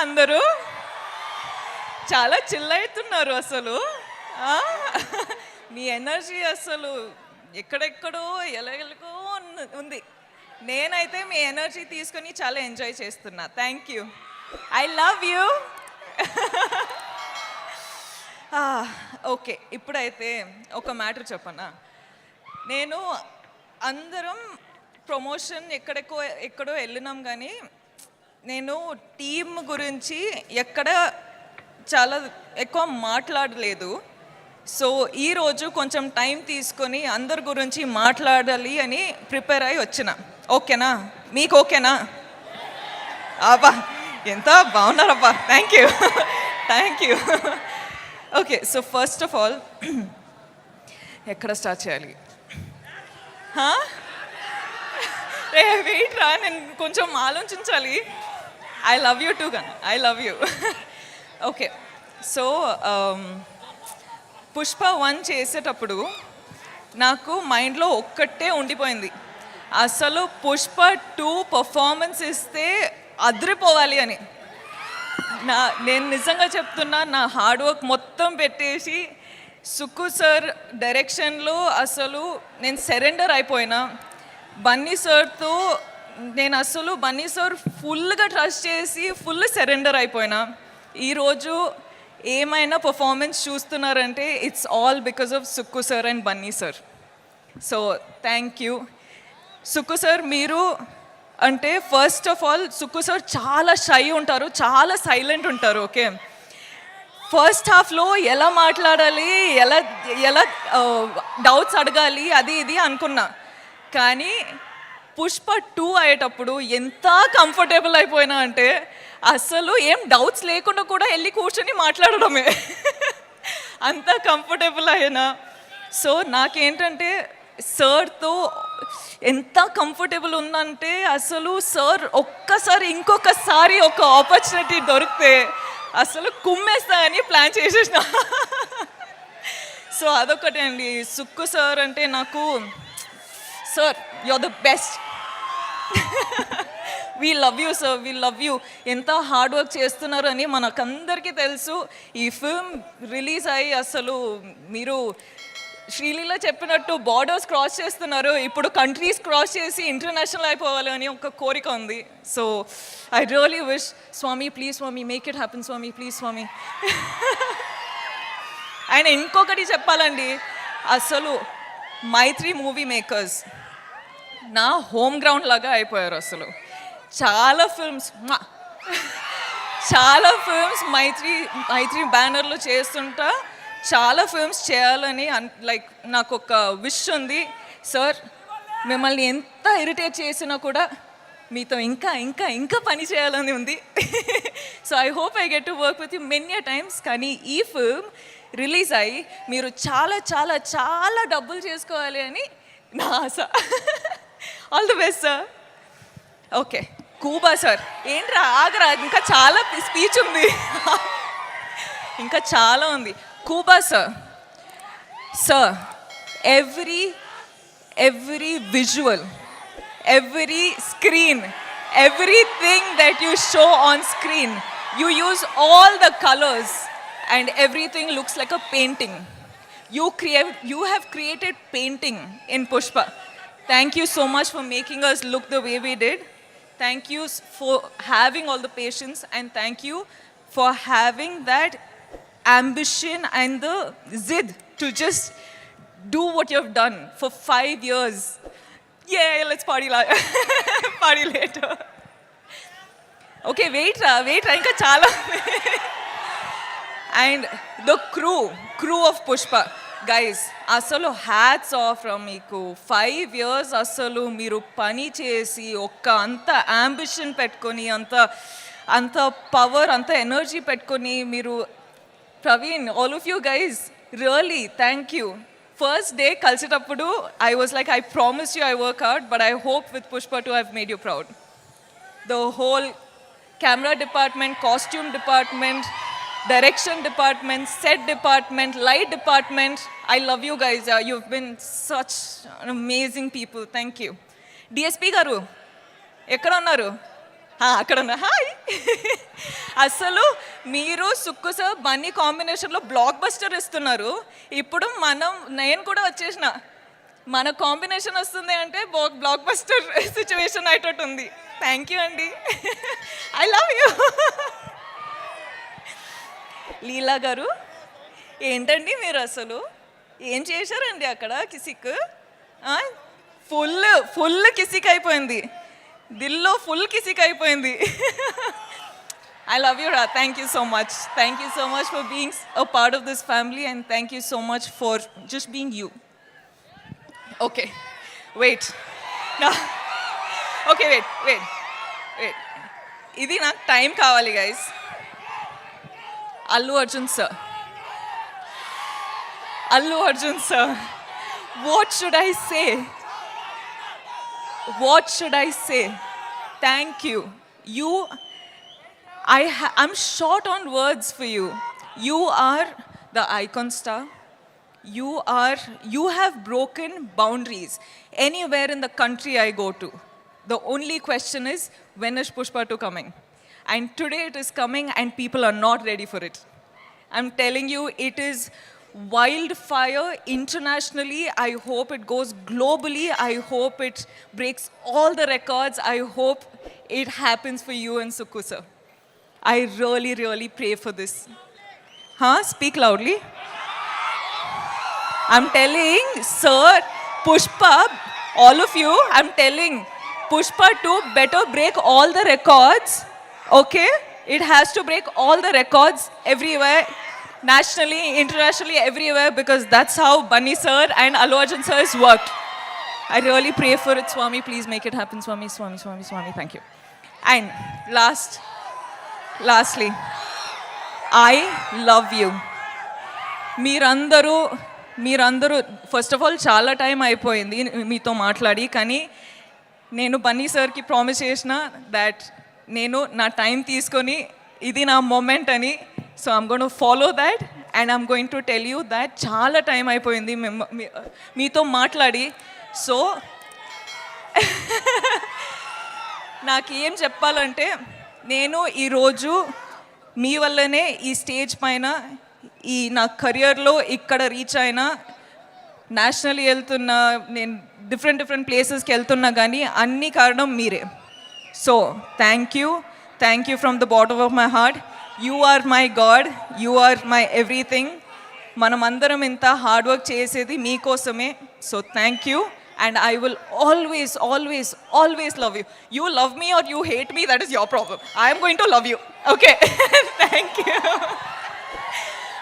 అందరూ చాలా చిల్ అవుతున్నారు అసలు. ఆ? మీ ఎనర్జీ అసలు ఎక్కడెక్కడో ఎలాగెలగో ఉంది. నేనైతే మీ ఎనర్జీ తీసుకొని చాలా ఎంజాయ్ చేస్తున్నా. Thank you. I love you. Okay, ఇప్పుడైతే ఒక మ్యాటర్ చెప్పనా. నేను అందరం ప్రమోషన్ ఎక్కడో వెళ్ళినాం, కానీ నేను టీమ్ గురించి ఎక్కడ చాలా ఎక్కువ మాట్లాడలేదు. సో ఈరోజు కొంచెం టైం తీసుకొని అందరి గురించి మాట్లాడాలి అని ప్రిపేర్ అయి వచ్చిన. ఓకేనా? మీకు ఓకేనా? అబ్బా, ఎంత బాగున్నారబ్బా. Thank you. Thank you. Okay, so first of all ఎక్కడ స్టార్ట్ చేయాలి? వెయిట్ రా, నేను కొంచెం ఆలోచించాలి. ఐ లవ్ యూ టూ గన్, I love you. Okay, so Pushpa 1 చేసేటప్పుడు నాకు మైండ్లో ఒక్కటే ఉండిపోయింది, అసలు పుష్ప 2 పర్ఫార్మెన్స్ ఇస్తే అదిరిపోవాలి అని. నేను నిజంగా చెప్తున్నా, నా హార్డ్ వర్క్ మొత్తం పెట్టేసి సుక్కు సార్ డైరెక్షన్లో అసలు నేను సరెండర్ అయిపోయినా. బన్నీ సార్తో నేను అసలు బన్నీ సార్ ఫుల్గా ట్రస్ట్ చేసి ఫుల్ సరెండర్ అయిపోయినా. ఈరోజు ఏమైనా పర్ఫార్మెన్స్ చూస్తున్నారంటే it's all because of Sukku sir and Bunny sir. So thank you Sukku sir. మీరు అంటే first of all Sukku sir చాలా షై ఉంటారు, చాలా సైలెంట్ ఉంటారు. ఓకే, ఫస్ట్ హాఫ్లో ఎలా మాట్లాడాలి, ఎలా ఎలా డౌట్స్ అడగాలి అది ఇది అనుకున్నా. కానీ పుష్ప 2 అయ్యేటప్పుడు ఎంత కంఫర్టబుల్ అయిపోయినా అంటే అసలు ఏం డౌట్స్ లేకుండా కూడా వెళ్ళి కూర్చొని మాట్లాడడమే. అంత కంఫర్టబుల్ అయినా. సో నాకేంటంటే సార్తో ఎంత కంఫర్టబుల్ ఉందంటే అసలు సార్ ఒక్కసారి ఇంకొకసారి ఒక ఆపర్చునిటీ దొరికితే అసలు కుమ్మేస్తా అని ప్లాన్ చేసేసిన. సో అదొకటే అండి. సుక్కు సార్ అంటే నాకు, sir you are the best. We love you sir, we love you. ఎంత హార్డ్ వర్క్ చేస్తున్నారు అని మనకందరికీ తెలుసు. ఈ ఫిల్మ్ రిలీజ్ అయ్యి అసలు మీరు శ్రీలీల చెప్పినట్టు బార్డర్స్ క్రాస్ చేస్తున్నారు. ఇప్పుడు కంట్రీస్ క్రాస్ చేసి ఇంటర్నేషనల్ అయిపోవాలి అని ఒక కోరిక ఉంది. సో ఐ రియలీ విష్, స్వామి ప్లీజ్ స్వామి, మేక్ ఇట్ హ్యాపెన్ స్వామి, ప్లీజ్ స్వామి. ఆయన ఇంకొకటి చెప్పాలండి, అసలు మైత్రి మూవీ మేకర్స్ నా హోమ్ గ్రౌండ్ లాగా అయిపోయారు. అసలు చాలా ఫిల్మ్స్ మైత్రి బ్యానర్లో చేస్తుంటా. చాలా ఫిల్మ్స్ చేయాలని లైక్ నాకు ఒక విష్ ఉంది. సార్ మిమ్మల్ని ఎంత ఇరిటేట్ చేసినా కూడా మీతో ఇంకా ఇంకా ఇంకా పని చేయాలని ఉంది. So I hope I get to work with you many times. కానీ ఈ ఫిల్మ్ రిలీజ్ అయ్యి మీరు చాలా చాలా చాలా డబ్బులు చేసుకోవాలి అని నా ఆశ. All the best sir. Okay, Kuba sir. ఏంట్రా ఆగరా, ఇంకా చాలా స్పీచ్ ఉంది, ఇంకా చాలా ఉంది. Kuba sir, sir every visual, every screen, everything that you show on screen, you use all the colors and everything looks like a painting. You have created painting in Pushpa. Thank you so much for making us look the way we did. Thank you for having all the patience, and thank you for having that ambition and the zid to just do what you have done for 5 years. Yeah, let's party party later. Okay, wait ra, inka chala. And the crew of Pushpa, guys, అసలు hats off from మీకు. 5 years అసలు మీరు పని చేసి ఒక్క అంత ambition పెట్టుకొని అంత పవర్ అంత ఎనర్జీ పెట్టుకొని మీరు, Praveen, all of you guys really thank you. First day కలిసేటప్పుడు I was like, I promise you I work hard, but I hope with Pushpa 2 I made you proud. The whole camera department, costume department, direction department, set department, light department, I love you guys. You've been such amazing people. Thank you. DSP garu ekkada unnaru? అక్కడ ఉన్నా hi. అసలు మీరు Sukku sir Bunny కాంబినేషన్లో block buster ఇస్తున్నారు. ఇప్పుడు నేను కూడా వచ్చేసిన మన కాంబినేషన్ వస్తుంది అంటే బ్లాక్ బస్టర్ సిచ్యువేషన్ అయ్యేటట్టు ఉంది. థ్యాంక్ యూ అండి. I love you. లీలా గారు ఏంటండి మీరు అసలు ఏం చేశారండి అక్కడ కిసిక్? ఫుల్ కిసిక్ అయిపోయింది, దిల్లో ఫుల్ కిసిక్ అయిపోయింది. I love you, Ra. Thank you so much. Thank you so much for being a part of this family, and thank you so much for just being you. Okay, wait. No. Okay, wait. ఇది నాకు time కావాలి guys. Allu Arjun sir, what should I say? Thank you. I'm short on words for you. You are the icon star. You have broken boundaries anywhere in the country I go to. The only question is, when is Pushpa 2 coming? And today it is coming and people are not ready for it. I'm telling you, it is wildfire internationally. I hope it goes globally. I hope it breaks all the records. I hope it happens for you and Sukku sir. I really, really pray for this. Speak loudly. I'm telling, sir, Pushpa, all of you, I'm telling, Pushpa 2 better break all the records, okay? It has to break all the records everywhere, nationally, internationally, everywhere, because that's how Bunny sir and Allu Arjun sir has worked. I really pray for it, Swami. Please make it happen, Swami. Thank you. And lastly, I love you. మీరందరూ first of all చాలా time అయిపోయింది మీతో మాట్లాడి, కానీ నేను బన్నీ సార్కి promise చేసిన that నేను నా టైం తీసుకొని ఇది నా మూమెంట్ అని. So I'm going to follow that and I'm going to tell you that చాలా టైం అయిపోయింది మీతో మాట్లాడి. సో నాకు ఏం చెప్పాలంటే, నేను ఈరోజు మీ వల్లనే ఈ స్టేజ్ పైన ఈ నా కెరియర్లో ఇక్కడ రీచ్ అయినా, నేషనల్ వెళ్తున్నా, నేను డిఫరెంట్ ప్లేసెస్కి వెళ్తున్నా, కానీ అన్ని కారణం మీరే. So thank you from the bottom of my heart. You are my god, you are my everything. మనమందరం ఇంత హార్డ్ వర్క్ చేసేది మీకోసమే. So thank you. And I will always love you. You love me or you hate me, that is your problem. I am going to love you. Okay. Thank you.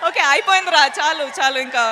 Okay, అయిపోయిందిరా, చాలు ఇంకా.